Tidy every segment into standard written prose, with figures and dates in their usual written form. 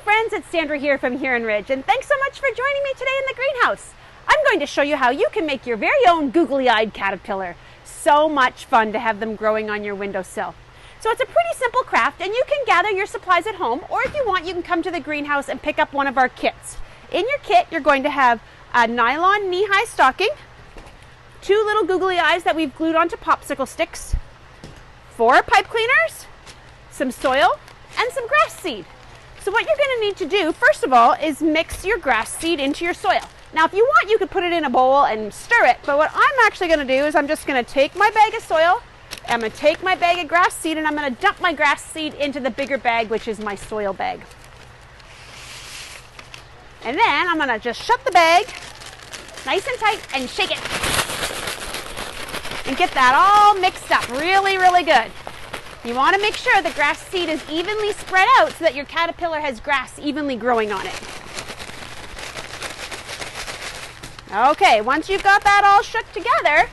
friends, it's Sandra here from Here in Ridge, and thanks so much for joining me today in the greenhouse. I'm going to show you how you can make your very own googly-eyed caterpillar. So much fun to have them growing on your windowsill. So it's a pretty simple craft, and you can gather your supplies at home, or if you want, you can come to the greenhouse and pick up one of our kits. In your kit, you're going to have a nylon knee-high stocking, 2 little googly eyes that we've glued onto popsicle sticks, 4 pipe cleaners, some soil, and some grass seed. So what you're going to need to do, first of all, is mix your grass seed into your soil. Now, if you want, you could put it in a bowl and stir it, but what I'm actually going to do is I'm just going to take my bag of soil, I'm going to take my bag of grass seed, and I'm going to dump my grass seed into the bigger bag, which is my soil bag. And then I'm going to just shut the bag nice and tight and shake it. And get that all mixed up really, really good. You want to make sure the grass seed is evenly spread out so that your caterpillar has grass evenly growing on it. Okay, once you've got that all shook together,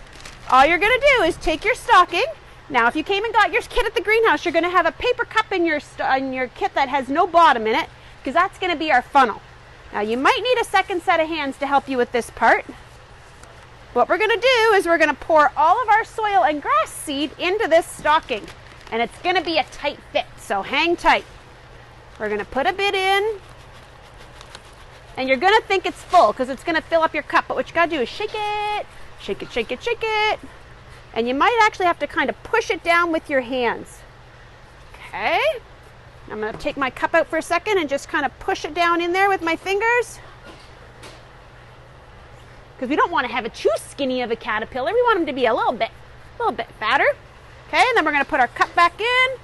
all you're going to do is take your stocking. Now, if you came and got your kit at the greenhouse, you're going to have a paper cup in your kit that has no bottom in it, because that's going to be our funnel. Now, you might need a second set of hands to help you with this part. What we're going to do is we're going to pour all of our soil and grass seed into this stocking. And it's going to be a tight fit, so hang tight. We're going to put a bit in. And you're going to think it's full because it's going to fill up your cup. But what you got to do is shake it, shake it, shake it, shake it. And you might actually have to kind of push it down with your hands. Okay. I'm going to take my cup out for a second and just kind of push it down in there with my fingers. Because we don't want to have it too skinny of a caterpillar. We want them to be a little bit fatter. Okay, and then we're going to put our cup back in,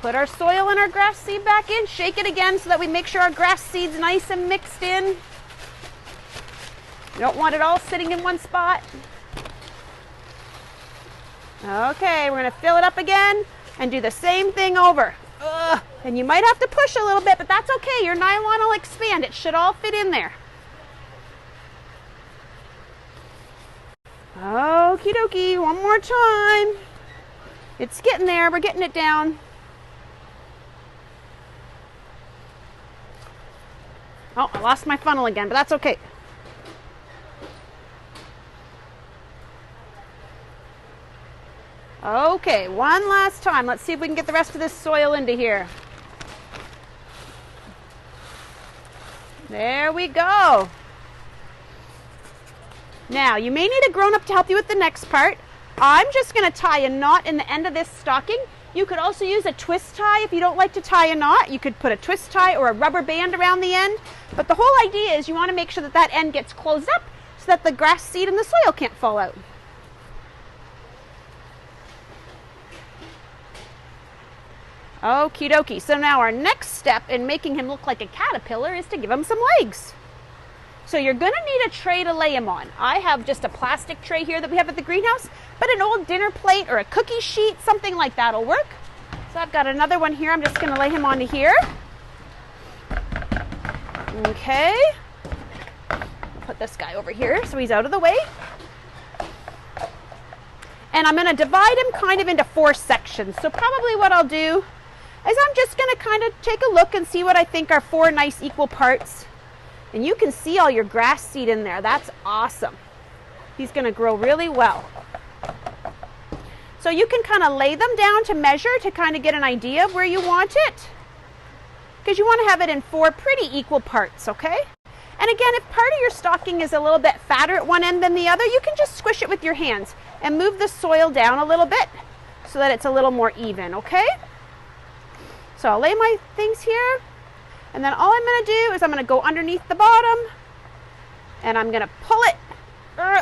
put our soil and our grass seed back in, shake it again so that we make sure our grass seed's nice and mixed in. You don't want it all sitting in one spot. Okay, we're going to fill it up again and do the same thing over. And you might have to push a little bit, but that's okay. Your nylon will expand. It should all fit in there. Okie dokie, one more time. It's getting there. We're getting it down. Oh, I lost my funnel again, but that's okay. Okay, one last time. Let's see if we can get the rest of this soil into here. There we go. Now, you may need a grown-up to help you with the next part. I'm just going to tie a knot in the end of this stocking. You could also use a twist tie if you don't like to tie a knot. You could put a twist tie or a rubber band around the end. But the whole idea is you want to make sure that that end gets closed up so that the grass seed and the soil can't fall out. Okie dokie. So now our next step in making him look like a caterpillar is to give him some legs. So you're going to need a tray to lay him on. I have just a plastic tray here that we have at the greenhouse, but an old dinner plate or a cookie sheet, something like that will work. So I've got another one here. I'm just going to lay him onto here. Okay. Put this guy over here so he's out of the way. And I'm going to divide him kind of into 4 sections. So probably what I'll do is I'm just going to kind of take a look and see what I think are 4 nice equal parts. And you can see all your grass seed in there. That's awesome. He's going to grow really well. So you can kind of lay them down to measure to kind of get an idea of where you want it. Because you want to have it in 4 pretty equal parts, okay? And again, if part of your stocking is a little bit fatter at one end than the other, you can just squish it with your hands and move the soil down a little bit so that it's a little more even, okay? So I'll lay my things here. And then all I'm going to do is I'm going to go underneath the bottom and I'm going to pull it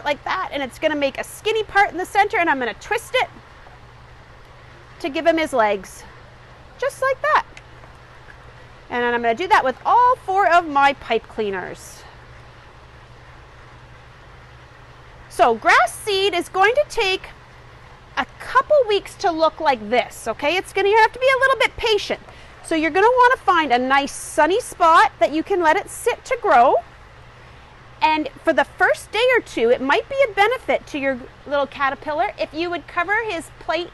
like that, and it's going to make a skinny part in the center, and I'm going to twist it to give him his legs, just like that. And then I'm going to do that with all 4 of my pipe cleaners. So grass seed is going to take a couple weeks to look like this, okay? It's going to have to be a little bit patient. So you're going to want to find a nice sunny spot that you can let it sit to grow. And for the first day or 2, it might be a benefit to your little caterpillar if you would cover his plate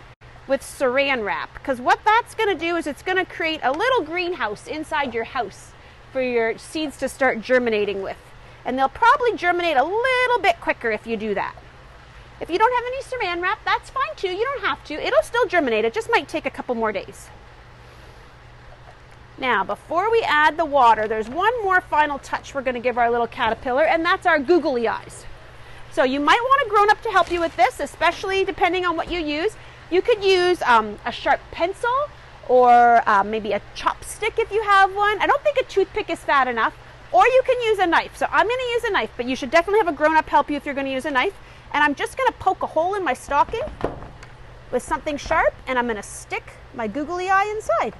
with saran wrap, because what that's going to do is it's going to create a little greenhouse inside your house for your seeds to start germinating with. And they'll probably germinate a little bit quicker if you do that. If you don't have any saran wrap, that's fine too. You don't have to. It'll still germinate. It just might take a couple more days. Now, before we add the water, there's one more final touch we're going to give our little caterpillar, and that's our googly eyes. So you might want a grown-up to help you with this, especially depending on what you use. You could use a sharp pencil or maybe a chopstick if you have one. I don't think a toothpick is fat enough. Or you can use a knife. So I'm going to use a knife, but you should definitely have a grown-up help you if you're going to use a knife. And I'm just going to poke a hole in my stocking with something sharp, and I'm going to stick my googly eye inside.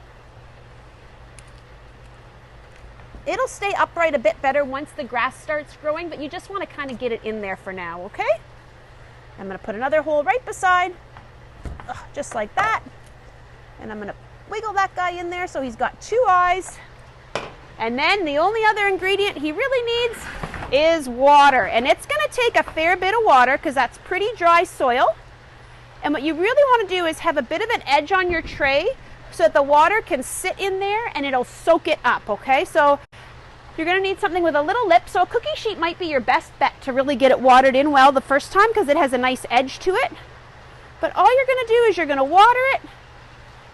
It'll stay upright a bit better once the grass starts growing, but you just want to kind of get it in there for now, okay? I'm going to put another hole right beside, just like that. And I'm going to wiggle that guy in there so he's got 2 eyes. And then the only other ingredient he really needs is water. And it's going to take a fair bit of water because that's pretty dry soil. And what you really want to do is have a bit of an edge on your tray so that the water can sit in there and it'll soak it up, okay? So you're going to need something with a little lip. So a cookie sheet might be your best bet to really get it watered in well the first time because it has a nice edge to it. But all you're going to do is you're going to water it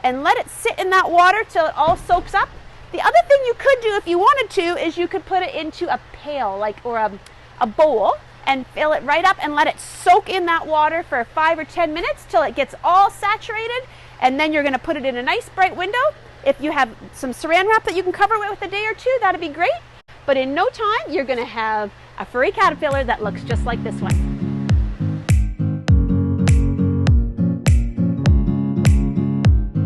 and let it sit in that water till it all soaks up. The other thing you could do if you wanted to is you could put it into a pail or a bowl and fill it right up and let it soak in that water for 5 or 10 minutes till it gets all saturated. And then you're going to put it in a nice bright window. If you have some saran wrap that you can cover it with a day or two, that'd be great. But in no time, you're going to have a furry caterpillar that looks just like this one.